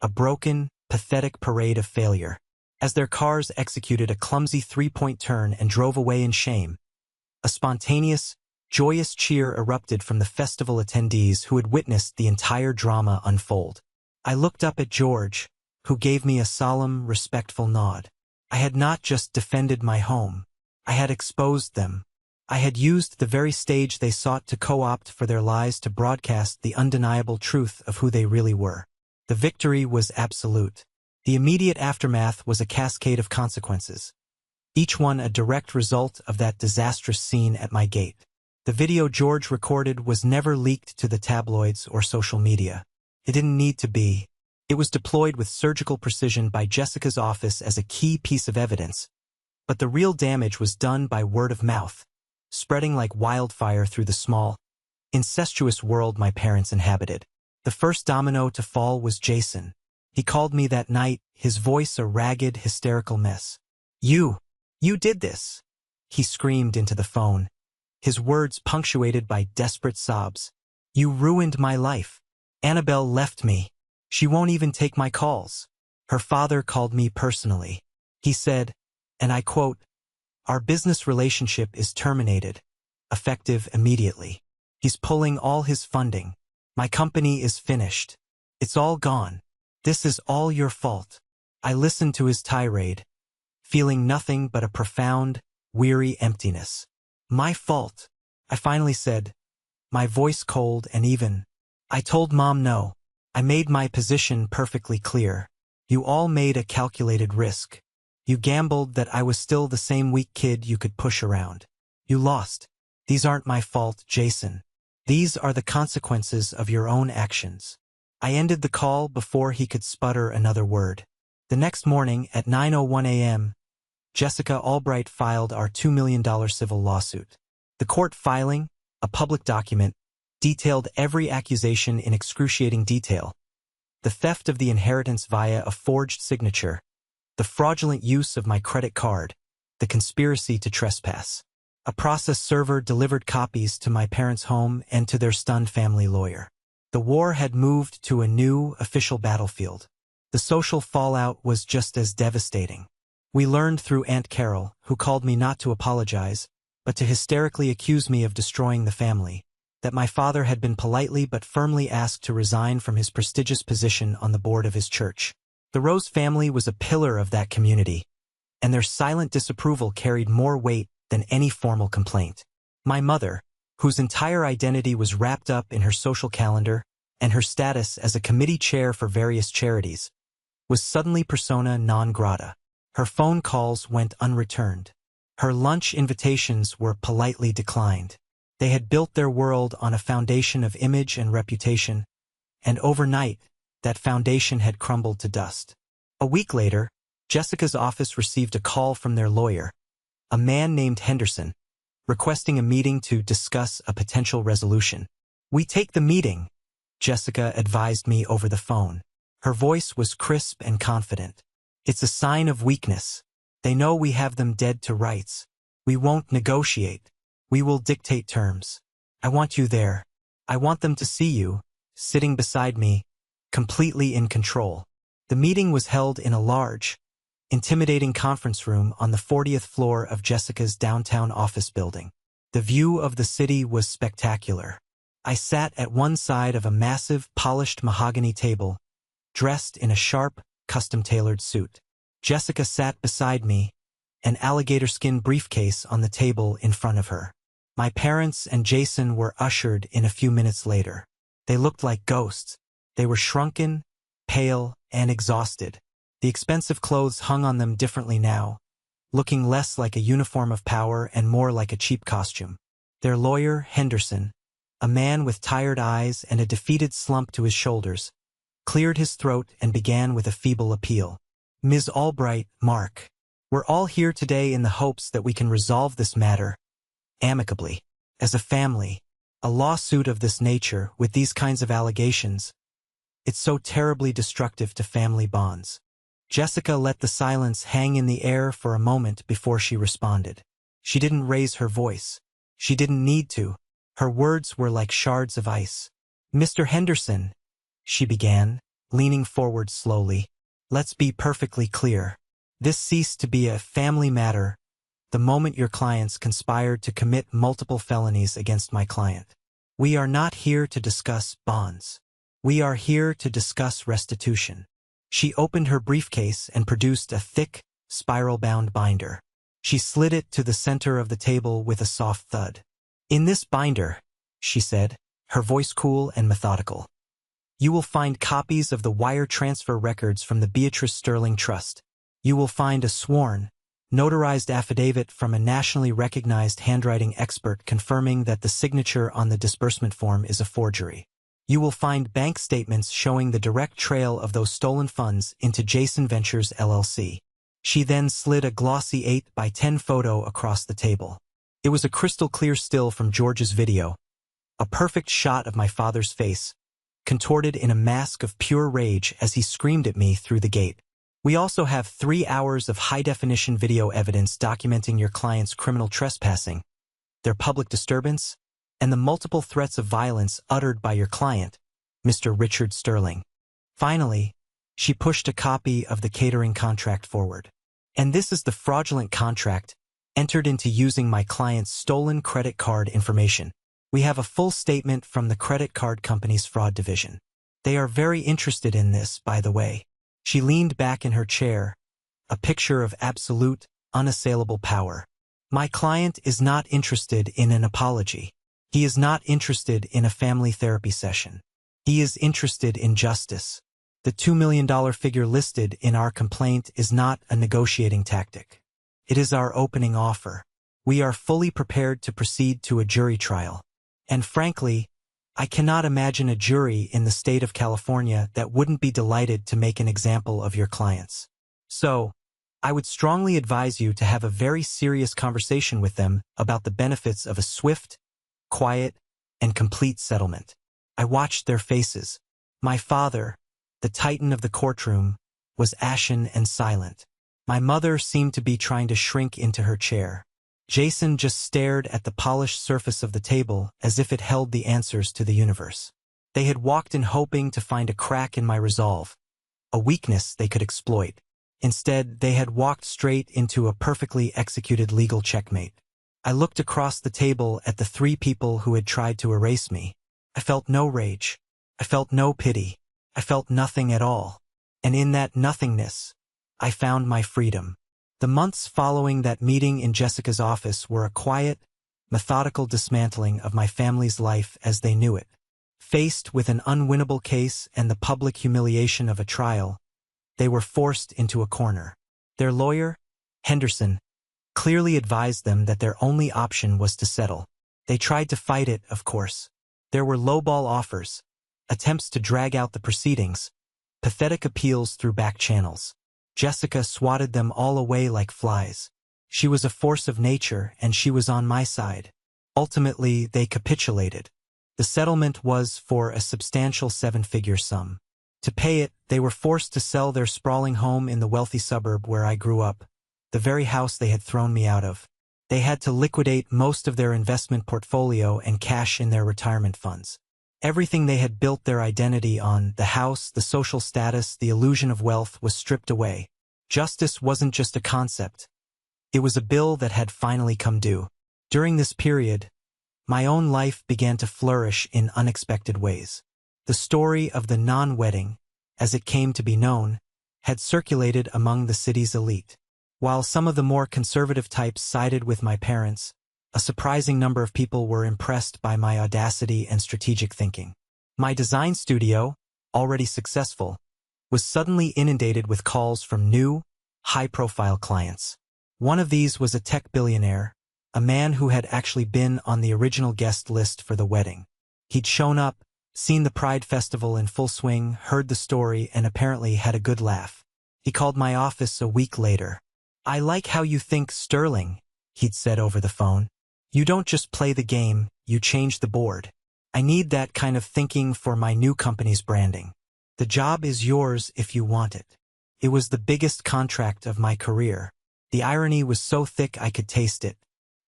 a broken, pathetic parade of failure. As their cars executed a clumsy three-point turn and drove away in shame, a spontaneous, joyous cheer erupted from the festival attendees who had witnessed the entire drama unfold. I looked up at George, who gave me a solemn, respectful nod. I had not just defended my home. I had exposed them. I had used the very stage they sought to co-opt for their lies to broadcast the undeniable truth of who they really were. The victory was absolute. The immediate aftermath was a cascade of consequences, each one a direct result of that disastrous scene at my gate. The video George recorded was never leaked to the tabloids or social media. It didn't need to be. It was deployed with surgical precision by Jessica's office as a key piece of evidence. But the real damage was done by word of mouth, spreading like wildfire through the small, incestuous world my parents inhabited. The first domino to fall was Jason. He called me that night, his voice a ragged, hysterical mess. You did this," he screamed into the phone, his words punctuated by desperate sobs. "You ruined my life. Annabelle left me. She won't even take my calls." Her father called me personally. He said, and I quote, "Our business relationship is terminated, effective immediately. He's pulling all his funding. My company is finished. It's all gone. This is all your fault." I listened to his tirade, feeling nothing but a profound, weary emptiness. "My fault," I finally said, my voice cold and even. "I told Mom no. I made my position perfectly clear. You all made a calculated risk. You gambled that I was still the same weak kid you could push around. You lost. These aren't my fault, Jason. These are the consequences of your own actions." I ended the call before he could sputter another word. The next morning at 9:01 a.m., Jessica Albright filed our $2 million civil lawsuit. The court filing, a public document, detailed every accusation in excruciating detail. The theft of the inheritance via a forged signature, the fraudulent use of my credit card, the conspiracy to trespass. A process server delivered copies to my parents' home and to their stunned family lawyer. The war had moved to a new, official battlefield. The social fallout was just as devastating. We learned through Aunt Carol, who called me not to apologize, but to hysterically accuse me of destroying the family, that my father had been politely but firmly asked to resign from his prestigious position on the board of his church. The Rose family was a pillar of that community, and their silent disapproval carried more weight than any formal complaint. My mother, whose entire identity was wrapped up in her social calendar and her status as a committee chair for various charities, was suddenly persona non grata. Her phone calls went unreturned. Her lunch invitations were politely declined. They had built their world on a foundation of image and reputation, and overnight, that foundation had crumbled to dust. A week later, Jessica's office received a call from their lawyer, a man named Henderson, requesting a meeting to discuss a potential resolution. "We take the meeting," Jessica advised me over the phone. Her voice was crisp and confident. "It's a sign of weakness. They know we have them dead to rights. We won't negotiate. We will dictate terms. I want you there. I want them to see you, sitting beside me, completely in control." The meeting was held in a large, intimidating conference room on the 40th floor of Jessica's downtown office building. The view of the city was spectacular. I sat at one side of a massive, polished mahogany table, dressed in a sharp, custom-tailored suit. Jessica sat beside me, an alligator-skin briefcase on the table in front of her. My parents and Jason were ushered in a few minutes later. They looked like ghosts. They were shrunken, pale, and exhausted. The expensive clothes hung on them differently now, looking less like a uniform of power and more like a cheap costume. Their lawyer, Henderson, a man with tired eyes and a defeated slump to his shoulders, cleared his throat and began with a feeble appeal. "Ms. Albright, Mark, we're all here today in the hopes that we can resolve this matter amicably. As a family, a lawsuit of this nature with these kinds of allegations, it's so terribly destructive to family bonds." Jessica let the silence hang in the air for a moment before she responded. She didn't raise her voice. She didn't need to. Her words were like shards of ice. "Mr. Henderson," she began, leaning forward slowly, "let's be perfectly clear. This ceased to be a family matter the moment your clients conspired to commit multiple felonies against my client. We are not here to discuss bonds. We are here to discuss restitution." She opened her briefcase and produced a thick, spiral-bound binder. She slid it to the center of the table with a soft thud. "In this binder," she said, her voice cool and methodical, "you will find copies of the wire transfer records from the Beatrice Sterling Trust. You will find a sworn, notarized affidavit from a nationally recognized handwriting expert confirming that the signature on the disbursement form is a forgery. You will find bank statements showing the direct trail of those stolen funds into Jason Ventures LLC. She then slid a glossy 8x10 photo across the table. It was a crystal-clear still from George's video, a perfect shot of my father's face, contorted in a mask of pure rage as he screamed at me through the gate. "We also have 3 hours of high-definition video evidence documenting your client's criminal trespassing, their public disturbance, and the multiple threats of violence uttered by your client, Mr. Richard Sterling." Finally, she pushed a copy of the catering contract forward. "And this is the fraudulent contract entered into using my client's stolen credit card information. We have a full statement from the credit card company's fraud division. They are very interested in this, by the way." She leaned back in her chair, a picture of absolute, unassailable power. "My client is not interested in an apology. He is not interested in a family therapy session. He is interested in justice. The $2 million figure listed in our complaint is not a negotiating tactic. It is our opening offer. We are fully prepared to proceed to a jury trial. And frankly, I cannot imagine a jury in the state of California that wouldn't be delighted to make an example of your clients. So, I would strongly advise you to have a very serious conversation with them about the benefits of a swift, quiet, and complete settlement." I watched their faces. My father, the titan of the courtroom, was ashen and silent. My mother seemed to be trying to shrink into her chair. Jason just stared at the polished surface of the table as if it held the answers to the universe. They had walked in hoping to find a crack in my resolve, a weakness they could exploit. Instead, they had walked straight into a perfectly executed legal checkmate. I looked across the table at the 3 people who had tried to erase me. I felt no rage. I felt no pity. I felt nothing at all. And in that nothingness, I found my freedom. The months following that meeting in Jessica's office were a quiet, methodical dismantling of my family's life as they knew it. Faced with an unwinnable case and the public humiliation of a trial, they were forced into a corner. Their lawyer, Henderson, clearly advised them that their only option was to settle. They tried to fight it, of course. There were lowball offers, attempts to drag out the proceedings, pathetic appeals through back channels. Jessica swatted them all away like flies. She was a force of nature, and she was on my side. Ultimately, they capitulated. The settlement was for a substantial 7-figure sum. To pay it, they were forced to sell their sprawling home in the wealthy suburb where I grew up, the very house they had thrown me out of. They had to liquidate most of their investment portfolio and cash in their retirement funds. Everything they had built their identity on, the house, the social status, the illusion of wealth, was stripped away. Justice wasn't just a concept. It was a bill that had finally come due. During this period, my own life began to flourish in unexpected ways. The story of the non-wedding, as it came to be known, had circulated among the city's elite. While some of the more conservative types sided with my parents, a surprising number of people were impressed by my audacity and strategic thinking. My design studio, already successful, was suddenly inundated with calls from new, high-profile clients. One of these was a tech billionaire, a man who had actually been on the original guest list for the wedding. He'd shown up, seen the Pride Festival in full swing, heard the story, and apparently had a good laugh. He called my office a week later. "I like how you think, Sterling," he'd said over the phone. "You don't just play the game, you change the board. I need that kind of thinking for my new company's branding. The job is yours if you want it." It was the biggest contract of my career. The irony was so thick I could taste it.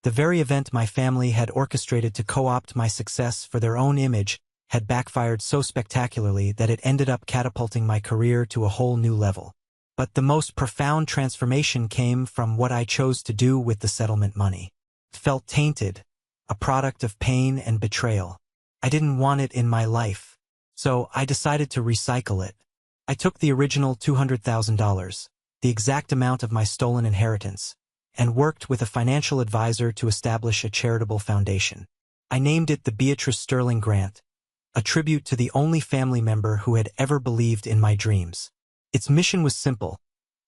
The very event my family had orchestrated to co-opt my success for their own image had backfired so spectacularly that it ended up catapulting my career to a whole new level. But the most profound transformation came from what I chose to do with the settlement money. It felt tainted, a product of pain and betrayal. I didn't want it in my life, so I decided to recycle it. I took the original $200,000, the exact amount of my stolen inheritance, and worked with a financial advisor to establish a charitable foundation. I named it the Beatrice Sterling Grant, a tribute to the only family member who had ever believed in my dreams. Its mission was simple: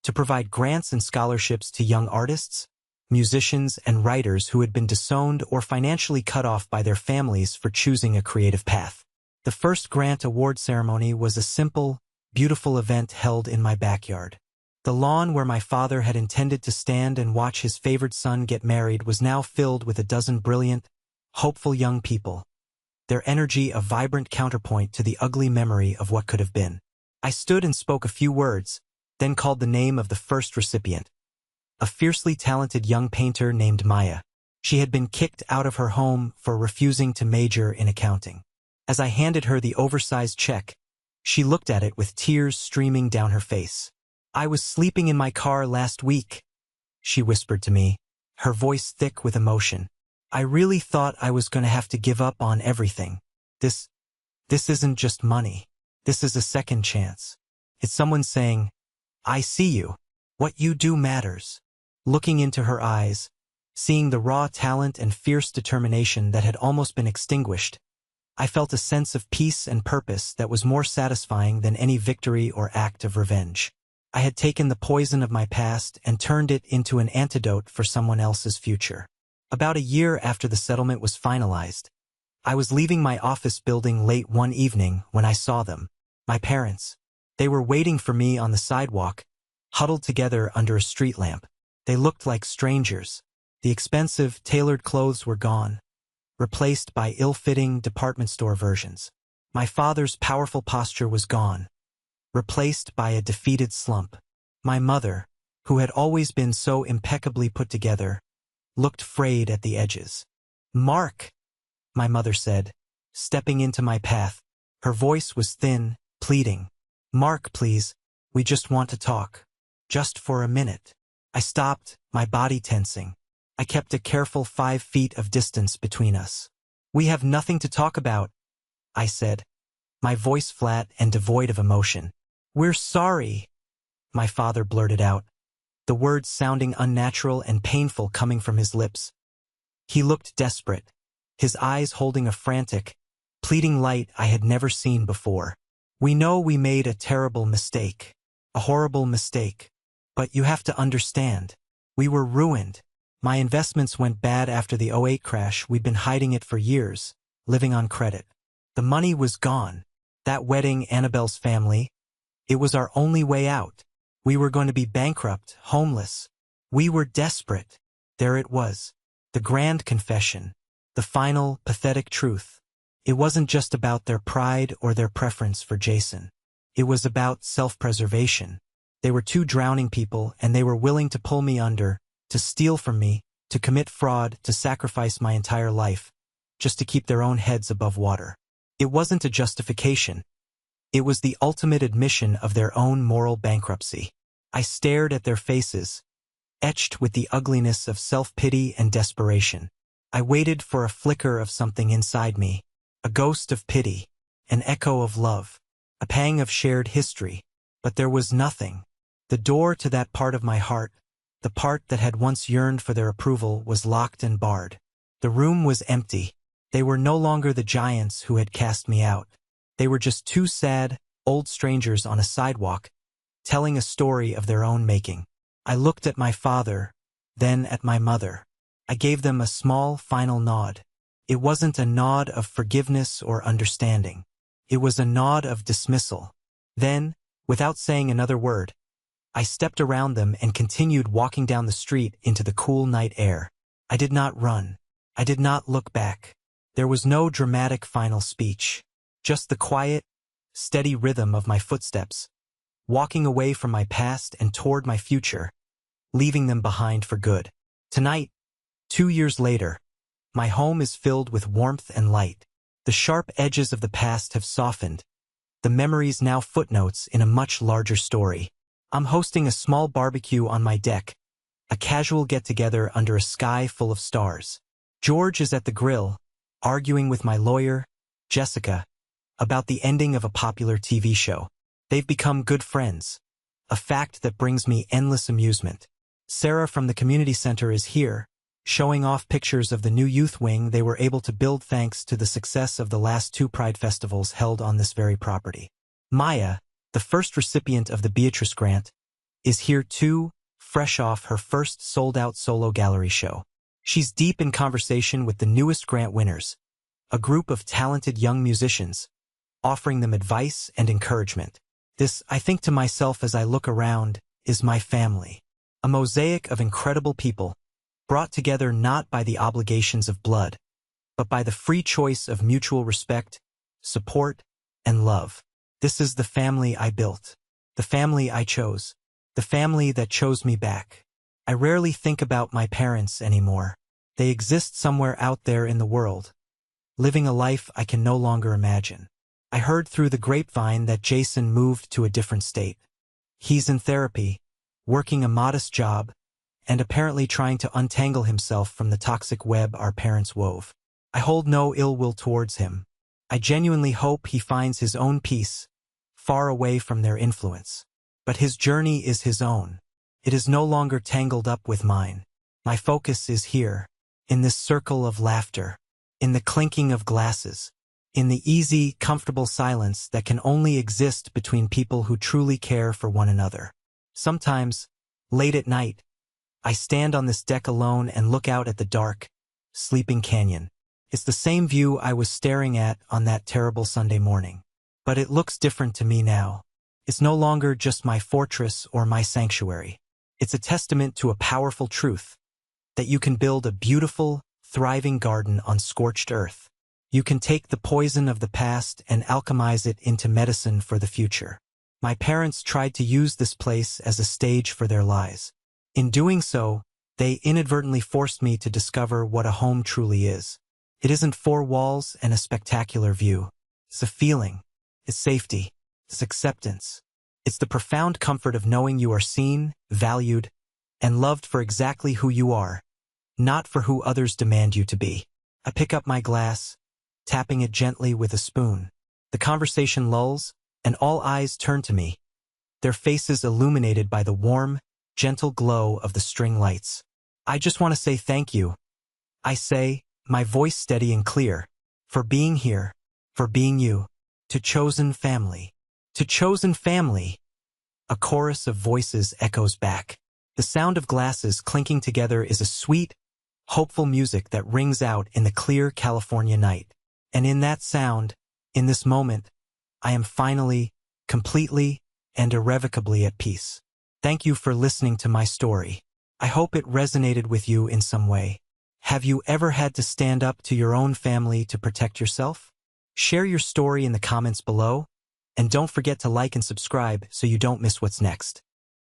to provide grants and scholarships to young artists, musicians, and writers who had been disowned or financially cut off by their families for choosing a creative path. The first grant award ceremony was a simple, beautiful event held in my backyard. The lawn where my father had intended to stand and watch his favored son get married was now filled with a dozen brilliant, hopeful young people, their energy a vibrant counterpoint to the ugly memory of what could have been. I stood and spoke a few words, then called the name of the first recipient, a fiercely talented young painter named Maya. She had been kicked out of her home for refusing to major in accounting. As I handed her the oversized check, she looked at it with tears streaming down her face. "I was sleeping in my car last week," she whispered to me, her voice thick with emotion. "I really thought I was going to have to give up on everything. This isn't just money. This is a second chance. It's someone saying, 'I see you. What you do matters.'" Looking into her eyes, seeing the raw talent and fierce determination that had almost been extinguished, I felt a sense of peace and purpose that was more satisfying than any victory or act of revenge. I had taken the poison of my past and turned it into an antidote for someone else's future. About a year after the settlement was finalized, I was leaving my office building late one evening when I saw them, my parents. They were waiting for me on the sidewalk, huddled together under a street lamp. They looked like strangers. The expensive, tailored clothes were gone, replaced by ill-fitting department store versions. My father's powerful posture was gone, replaced by a defeated slump. My mother, who had always been so impeccably put together, looked frayed at the edges. "Mark," my mother said, stepping into my path. Her voice was thin, pleading. "Mark, please, we just want to talk. Just for a minute." I stopped, my body tensing. I kept a careful 5 feet of distance between us. "We have nothing to talk about," I said, my voice flat and devoid of emotion. "We're sorry," my father blurted out. the words sounding unnatural and painful coming from his lips. He looked desperate, his eyes holding a frantic, pleading light I had never seen before. "We know we made a terrible mistake, a horrible mistake. But you have to understand. We were ruined. My investments went bad after the '08 crash. We'd been hiding it for years, living on credit. The money was gone. That wedding, Annabelle's family, it was our only way out. We were going to be bankrupt, homeless. We were desperate." There it was, the grand confession, the final, pathetic truth. It wasn't just about their pride or their preference for Jason. It was about self-preservation. They were two drowning people, and they were willing to pull me under, to steal from me, to commit fraud, to sacrifice my entire life, just to keep their own heads above water. It wasn't a justification. It was the ultimate admission of their own moral bankruptcy. I stared at their faces, etched with the ugliness of self-pity and desperation. I waited for a flicker of something inside me, a ghost of pity, an echo of love, a pang of shared history, but there was nothing. The door to that part of my heart, the part that had once yearned for their approval, was locked and barred. The room was empty. They were no longer the giants who had cast me out. They were just two sad, old strangers on a sidewalk, telling a story of their own making. I looked at my father, then at my mother. I gave them a small, final nod. It wasn't a nod of forgiveness or understanding. It was a nod of dismissal. Then, without saying another word, I stepped around them and continued walking down the street into the cool night air. I did not run. I did not look back. There was no dramatic final speech, just the quiet, steady rhythm of my footsteps, walking away from my past and toward my future, leaving them behind for good. Tonight, 2 years later, my home is filled with warmth and light. The sharp edges of the past have softened, the memories now footnotes in a much larger story. I'm hosting a small barbecue on my deck, a casual get-together under a sky full of stars. George is at the grill, arguing with my lawyer, Jessica, about the ending of a popular TV show. They've become good friends, a fact that brings me endless amusement. Sarah from the community center is here, showing off pictures of the new youth wing they were able to build thanks to the success of the last 2 Pride festivals held on this very property. Maya, the first recipient of the Beatrice Grant, is here too, fresh off her first sold-out solo gallery show. She's deep in conversation with the newest grant winners, a group of talented young musicians, offering them advice and encouragement. This, I think to myself as I look around, is my family. A mosaic of incredible people, brought together not by the obligations of blood, but by the free choice of mutual respect, support, and love. This is the family I built, the family I chose, the family that chose me back. I rarely think about my parents anymore. They exist somewhere out there in the world, living a life I can no longer imagine. I heard through the grapevine that Jason moved to a different state. He's in therapy, working a modest job, and apparently trying to untangle himself from the toxic web our parents wove. I hold no ill will towards him. I genuinely hope he finds his own peace, far away from their influence. But his journey is his own. It is no longer tangled up with mine. My focus is here, in this circle of laughter, in the clinking of glasses, in the easy, comfortable silence that can only exist between people who truly care for one another. Sometimes, late at night, I stand on this deck alone and look out at the dark, sleeping canyon. It's the same view I was staring at on that terrible Sunday morning. But it looks different to me now. It's no longer just my fortress or my sanctuary. It's a testament to a powerful truth, that you can build a beautiful, thriving garden on scorched earth. You can take the poison of the past and alchemize it into medicine for the future. My parents tried to use this place as a stage for their lies. In doing so, they inadvertently forced me to discover what a home truly is. It isn't 4 walls and a spectacular view. It's a feeling. It's safety. It's acceptance. It's the profound comfort of knowing you are seen, valued, and loved for exactly who you are, not for who others demand you to be. I pick up my glass, tapping it gently with a spoon. The conversation lulls, and all eyes turn to me, their faces illuminated by the warm, gentle glow of the string lights. I just want to say thank you. I say, my voice steady and clear, for being here, for being you, to chosen family. To chosen family. A chorus of voices echoes back. The sound of glasses clinking together is a sweet, hopeful music that rings out in the clear California night. And in that sound, in this moment, I am finally, completely, and irrevocably at peace. Thank you for listening to my story. I hope it resonated with you in some way. Have you ever had to stand up to your own family to protect yourself? Share your story in the comments below, and don't forget to like and subscribe so you don't miss what's next.